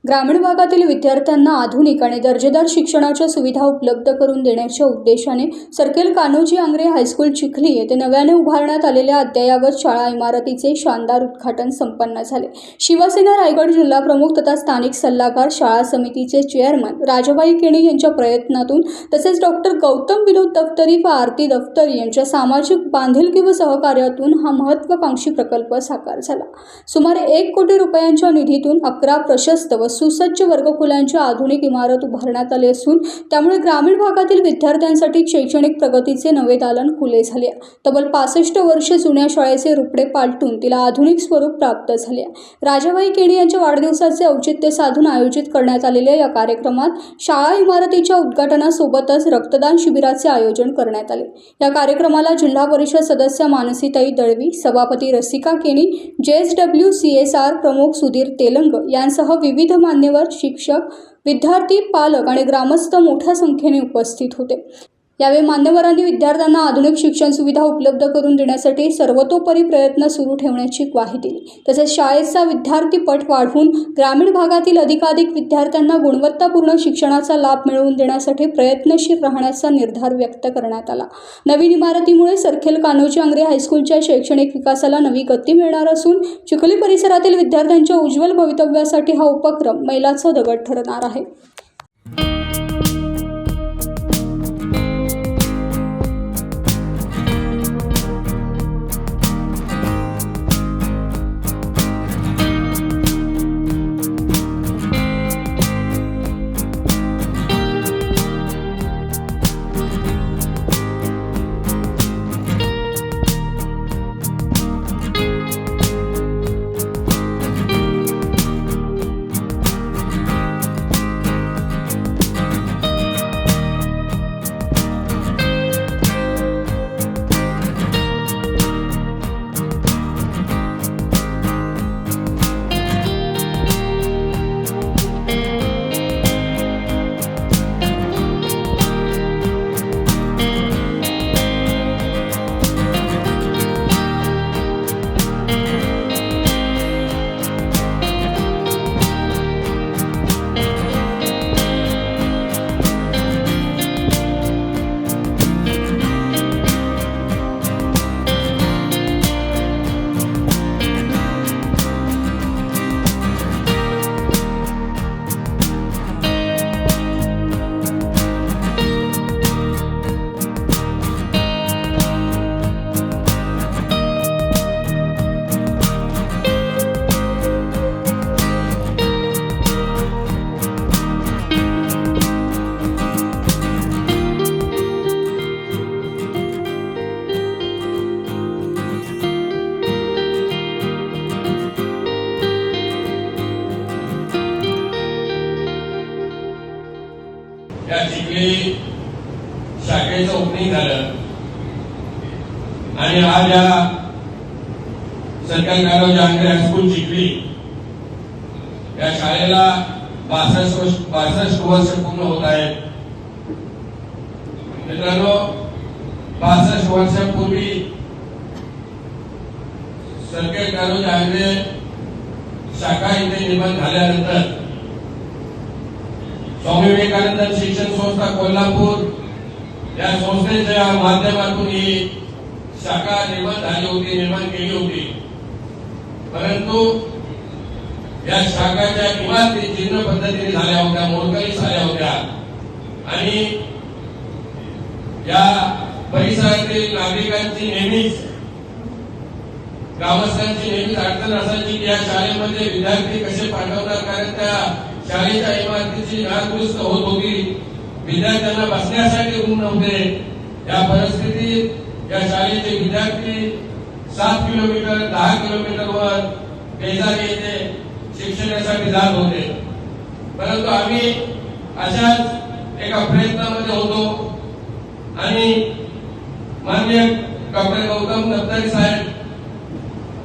ग्रामीण भागातील विद्यार्थ्यांना आधुनिक आणि दर्जेदार शिक्षणाच्या सुविधा उपलब्ध करून देण्याच्या उद्देशाने सर्कल कान्होजी आंग्रे हायस्कूल चिखली येथे नव्याने उभारण्यात आलेल्या अद्ययावत शाळा इमारतीचे शानदार उद्घाटन संपन्न झाले। शिवसेना रायगड जिल्हा प्रमुख तथा स्थानिक सल्लागार शाळा समितीचे चेअरमन राजाबाई केणी यांच्या प्रयत्नातून तसेच डॉक्टर गौतम विनोद दफ्तरी व आरती दफ्तरी यांच्या सामाजिक बांधिलकी व सहकार्यातून हा महत्त्वाकांक्षी प्रकल्प साकार झाला। सुमारे 1 कोटी रुपयांच्या निधीतून 11 प्रशस्त व सुसज्ज वर्गखोल्यांची आधुनिक इमारत उभारण्यात आली असून त्यामुळे ग्रामीण भागातील विद्यार्थ्यांसाठी शैक्षणिक प्रगतीचे नवे दालन खुले झाले। तब्बल 65 वर्षे जुन्या शाळेचे रुपडे पालटून तिला आधुनिक स्वरूप प्राप्त झाले। राजाबाई केणी यांच्या वाढदिवसाचे औचित्य साधून आयोजित करण्यात आलेल्या या कार्यक्रमात शाळा इमारतीच्या उद्घाटनासोबतच रक्तदान शिबिराचे आयोजन करण्यात आले। या कार्यक्रमाला जिल्हा परिषद सदस्य मानसीताई दळवी, सभापती रसिका केणी, JSW CSR प्रमुख सुधीर तेलंग यांसह विविध मान्यवर, शिक्षक, विद्यार्थी, पालक आणि ग्रामस्थ मोठ्या संख्येने उपस्थित होते। यावेळी मान्यवरांनी विद्यार्थ्यांना आधुनिक शिक्षण सुविधा उपलब्ध करून देण्यासाठी सर्वतोपरी प्रयत्न सुरू ठेवण्याची ग्वाही दिली। तसेच शाळेचा विद्यार्थी पट वाढवून ग्रामीण भागातील अधिकाधिक विद्यार्थ्यांना गुणवत्तापूर्ण शिक्षणाचा लाभ मिळवून देण्यासाठी प्रयत्नशील राहण्याचा निर्धार व्यक्त करण्यात आला। नवीन इमारतीमुळे सर्कल कान्होजी आंग्रे हायस्कूलच्या शैक्षणिक विकासाला नवी गती मिळणार असून चिखली परिसरातील विद्यार्थ्यांच्या उज्ज्वल भवितव्यासाठी हा उपक्रम मैलाचा दगड ठरणार आहे। या चिखली शाखेचं ओपनिंग झालं आणि आज या सर्कल कान्होजी आंग्रे हायस्कूल चिखली या शाळेला 62 वर्ष पूर्ण होत आहेत। मित्रांनो, 65 वर्षांपूर्वी सर्कल कान्होजी आंग्रे शाखा इथे निर्माण झाल्यानंतर स्वामी विवेकानंद शिक्षण संस्था कोल्हापूर या संस्थेच्या माध्यमातून ही शाखा निर्माण केली होती। परंतु या शाखाच्या इमारती जीर्ण पद्धतीने झाल्या होत्या, मोडकळीस झाल्या होत्या आणि या परिसरातील नागरिकांची नेहमीच, ग्रामस्थांची नेहमीच अडचण असायची की या शाळेमध्ये विद्यार्थी कसे पाठवणार, कारण त्या शाळेच्या इमारतीची नादुरुस्त होत होती, विद्यार्थ्यांना बसण्यासाठी रूम नव्हते। या परिस्थितीत या शाळेचे विद्यार्थी 7 किलोमीटर 10 किलोमीटरवर बेजारी येथे शिक्षणासाठी जात होते। परंतु आम्ही अशाच एका प्रयत्नामध्ये होतो आणि माननीय डॉक्टर गौतम दफ्तरी साहेब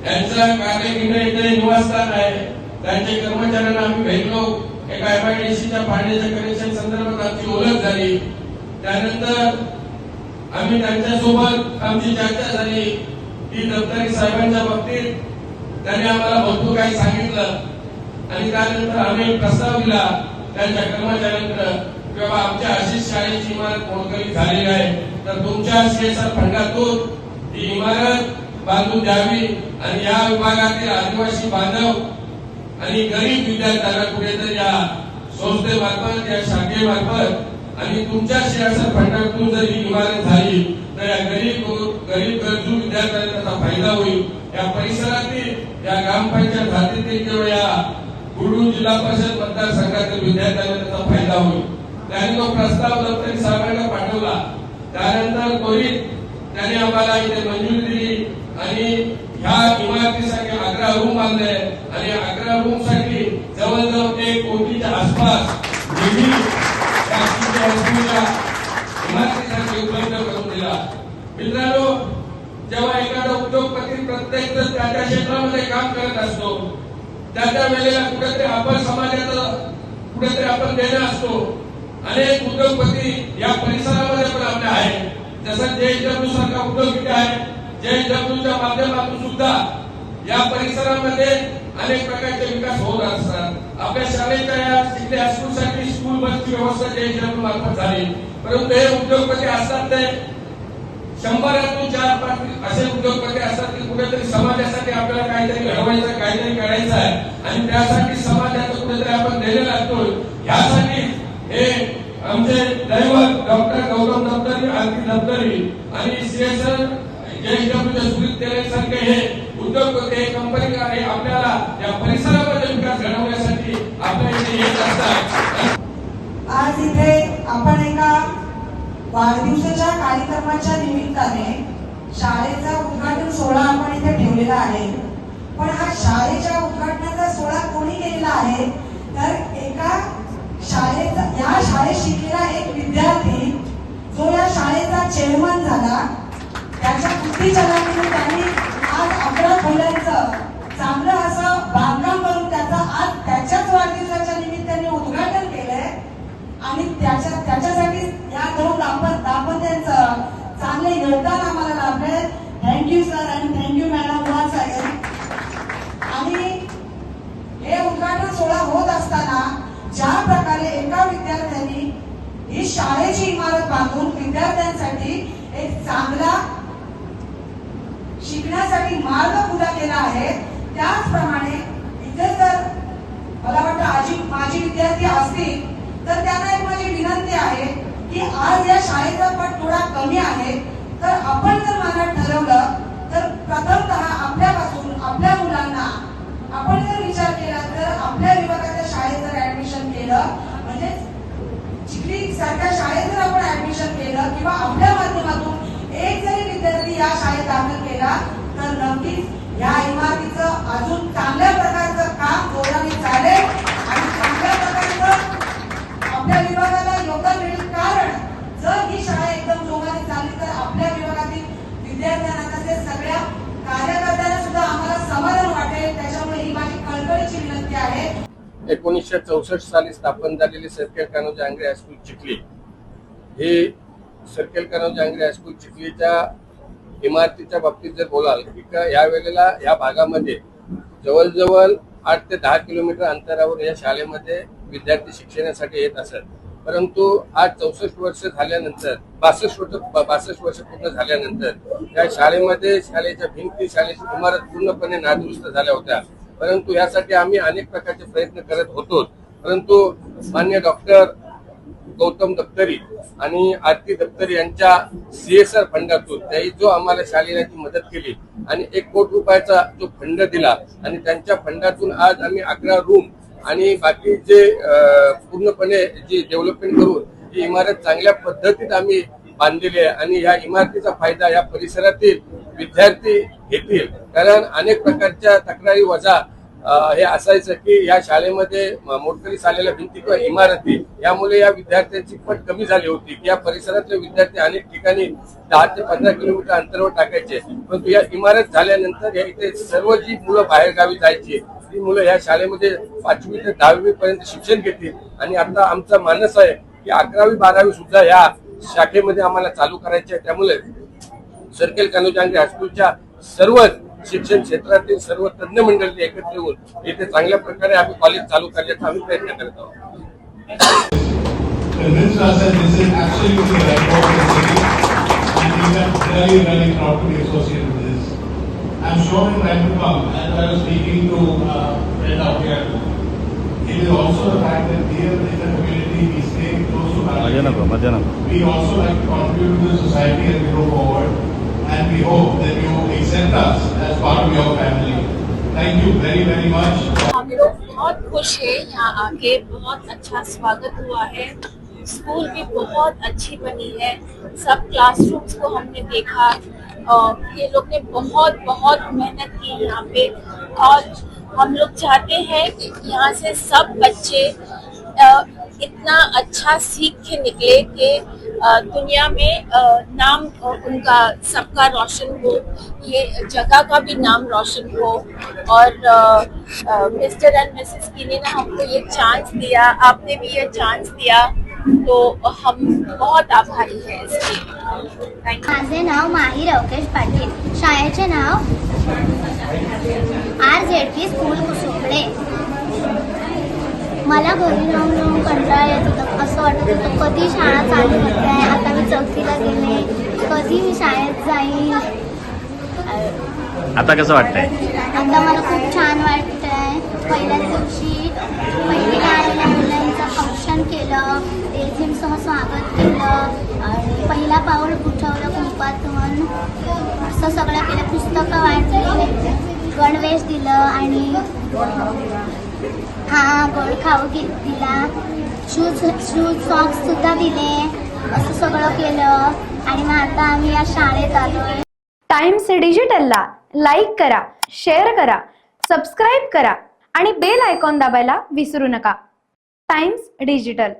यांचा कार्यकेंद्र इथे निवासस्थान आहे, त्यांच्या कर्मचाऱ्यांना आम्ही भेटलो। एका MIDCच्या पाण्याच्या कनेक्शन संदर्भात आमची ओळख झाली। त्यानंतर आम्ही त्यांच्यासोबत आमची चर्चा झाली की दफ्तरी साहेबांच्या बाबतीत त्यांनी आम्हाला भरपूर काही सांगितलं आणि त्यानंतर आम्ही प्रस्ताव दिला त्यांच्या कर्मचाऱ्यांकडे किंवा आमच्या अशीच शाळेची इमारत मोडकळीत झालेली आहे तर तुमच्या सीएसआर फंडातून ही इमारत बांधून द्यावी आणि या विभागातील आदिवासी बांधव आणि गरीब विद्यार्थ्यांना कुठेतरी या संस्थेमार्फत या शाखेमार्फत आणि तुमच्या सीएसआर फंडातून जर ही इमारत झाली तर या गरीब गरजू विद्यार्थ्यांना त्याचा फायदा होईल. या परिसरातील या ग्रामपंचायत हद्दीतील किंवा या बुलढाणा जिल्हा परिषद मतदारसंघातील विद्यार्थ्यांना त्याचा फायदा होईल. त्यांनी तो प्रस्ताव दप्तरी साहेबांना पाठवला. त्यानंतर त्वरित त्याने आम्हाला इथे मंजुरी दिली आणि ह्या इमारतीसाठी 11 रूम बांधले आणि 11 रूम साठी जवळजवळ 1 कोटीच्या आसपास निधी इमारतीसाठी उपलब्ध करून दिला. मित्रांनो, जेव्हा एखादा उद्योगपती प्रत्येक त्या क्षेत्रामध्ये काम करत असतो त्या वेळेला कुठेतरी आपण समाजाचं कुठेतरी आपण देणं असतो. अनेक उद्योगपती या परिसरामध्ये पण आपल्या आहे. जसं JSW सारखा उद्योग इथे आहे. JSWच्या माध्यमातून सुद्धा या परिसरामध्ये अनेक प्रकारचे विकास होत असतात. आपल्या शाळेच्या या चिखली हायस्कूलसाठी स्कूल बसची व्यवस्था JSW मार्फत झाली. परंतु हे उद्योगपती असतात ते 100तून 4-5 असे उद्योगपती असतात की कुठेतरी समाजासाठी आपल्याला काहीतरी घडवायचं काहीतरी करायचं आहे आणि त्यासाठी समाजाचं कुठेतरी आपण देणे लागतो. यासाठी हे आमचे दैवत डॉक्टर गौतम दप्तरी आरती दप्तरी आणि सीएसआर JSWच्या सुनील तेरे सारखे हे उद्योगपती कंपनी आपल्याला या परिसरामध्ये विकास घडवण्यासाठी आपल्या इथे येत असतात. आज इथे आपण एका वाढदिवसाच्या कार्यक्रमाच्या निमित्ताने शाळेचा उद्घाटन सोहळा आपण इथे ठेवलेला आहे. पण हा शाळेच्या उद्घाटनाचा सोहळा कोणी केलेला आहे तर एका या शाळेत शिकलेला एक विद्यार्थी जो या शाळेचा चेअरमन झाला त्याच्या बुद्धीचलाने त्यांनी आज 11 खोल्यांचं चांगलं असं बांधकाम करून आज त्याच्याच वाढदिवसाच्या निमित्ताने उद्घाटन केलंय आणि त्याच्यासाठी या दोन दाम्पत्यांचं चांगले योगदान आम्हाला लाभलंय. थँक्यू सर आणि थँक्यू मॅडम वन सेकंड. आणि हे उद्घाटन सोहळा होत असताना ज्या प्रकारे एका विद्यार्थ्यांनी ही शाळेची इमारत बांधून विद्यार्थ्यांसाठी एक चांगला शिकण्यासाठी मार्ग खुला केला आहे त्याचप्रमाणे इथे जर मला वाटतं माझी विद्यार्थी असतील तर त्यांना एक माझी विनंती आहे की आज या शाळेचा पट थोडा कमी आहे तर आपण जर मनात ठरवलं तर प्रथमतः आपल्यापासून आपल्या मुलांना आपण जर विचार केला तर आपल्या विभागाच्या शाळेत जर ऍडमिशन केलं म्हणजे चिखली सारख्या शाळेत जर आपण ऍडमिशन केलं किंवा आपल्या माध्यमातून एक जरी विद्यार्थी या शाळेत दाखल केला तर नक्कीच या इमारतीचं अजून चांगल्या प्रकारचं काम जोराने चालेल आणि चांगल्या प्रकारचं आपल्या विभागाला योगदान मिळेल. कारण जर ही शाळा एकदम जोमाने चालली तर आपल्या विभागातील विद्यार्थ्यांना तसेच सगळ्या कार्यकर्त्यांना सुद्धा आम्हाला समाधान वाटेल. त्याच्यामुळे ही माझी कळकळीची विनंती आहे. 1964 साली स्थापन झालेली सर्कल कान्होजी आंग्रे हायस्कूल चिखली हे सर्कल कान्होजी आंग्रे हायस्कूल चिखलीच्या इमारतीच्या बाबतीत जर बोलाल की या वेळेला या भागामध्ये जवळजवळ 8 ते 10 किलोमीटर अंतरावर या शाळेमध्ये विद्यार्थी शिक्षणासाठी येत असत. परंतु आज 64 वर्ष झाल्यानंतर 62 वर्ष पूर्ण झाल्यानंतर या शाळेमध्ये शाळेच्या भिंती शाळेची इमारत पूर्णपणे नादुरुस्त झाल्या होत्या. परंतु यासाठी आम्ही अनेक प्रकारचे प्रयत्न करत होतो. परंतु मान्य डॉक्टर गौतम दप्तरी आणि आरती दप्तरी यांच्या सीएसआर फंडातून त्यांनी जो आम्हाला शाळेला मदत केली आणि 1 कोटी रुपयाचा जो फंड दिला आणि त्यांच्या फंडातून आज आम्ही 11 रूम आणि बाकी जे पूर्णपणे जी डेव्हलपमेंट करून ही इमारत चांगल्या पद्धतीत आम्ही बांधलेली आहे आणि या इमारतीचा फायदा या परिसरातील विद्यार्थी घेतील. कारण अनेक प्रकारच्या तक्रारी वजा हे असायचं की या शाळेमध्ये मोडकळीस आलेल्या भिंती किंवा इमारती यामुळे या विद्यार्थ्यांची पट कमी झाली होती की या परिसरातले विद्यार्थी अनेक ठिकाणी 10 ते 15 किलोमीटर अंतरावर टाकायचे. परंतु या इमारत झाल्यानंतर या इथे सर्व जी मुलं बाहेर गावी जायची ती मुलं या शाळेमध्ये 5वी ते 10वी पर्यंत शिक्षण घेतील. आणि आता आमचा मानस आहे की 11वी 12वी सुद्धा या शाखेमध्ये आम्हाला चालू करायचे आहे. त्यामुळे सर्कल कान्होजी आंग्रे हायस्कूलच्या सर्वच शिक्षण क्षेत्रातील सर्व तज्ञ मंडळी एकत्र येऊन इथे चांगल्या प्रकारे आम्ही कॉलेज चालू करण्याचा आम्ही प्रयत्न करत आहोत. The Minister said this is absolutely right for the city, and we are really proud to be associated with this. I'm sure in time to come, as I was speaking to friends out here, it is also the fact that here in the community we stay close to family. We also like to contribute to the society as we go forward, and we hope that you accept us as part of your family. Thank you very, very much. हम लोग बहुत खुश हैं यहाँ आके, बहुत अच्छा स्वागत हुआ है। स्कूल भी बहुत अच्छी बनी है, सब क्लासरूम्स को हमने देखा और ये लोग ने बहुत मेहनत की यहाँ पे, और हम लोग चाहते हैं कि यहाँ से सब बच्चे इतना अच्छा सीख के निकले कि दुनिया में नाम उनका सबका रोशन हो, ये जगह का भी नाम रोशन हो। और मिस्टर एंड मिसेस किनी ने हमको ये चांस दिया, आपने भी ये चांस दिया, तो हम बहुत आभारी हैं इसके। Thank you. माझे नाव माही रवकेश पाटील, शाळेचे नाव RZP स्कूल कुसुंबडे। मला घरी राहून कंटाळा येत होता, असं वाटत होतं कधी शाळा चालू होत आहे। आता मी 4थीला गेले, कधी मी शाळेत जाईन। आता कसं वाटतंय? आता मला खूप छान वाटतंय। पहिल्याच दिवशी पहिलीला आलेल्या मुलांचं फंक्शन केलं, लेझिमसह स्वागत केलं आणि पहिला पाऊल उठवलं कुंपातून, असं सगळं केलं। पुस्तकं वाटली, गणवेश दिलं आणि गोड खाऊ दिला, शूज सॉक्स सुद्धा दिले, असं सगळं केलं आणि मग आता आम्ही या शाळेत आलोय। टाइम्स डिजिटलला लाईक करा, शेअर करा, सबस्क्राईब करा आणि बेल आयकॉन दाबायला विसरू नका। Times digital.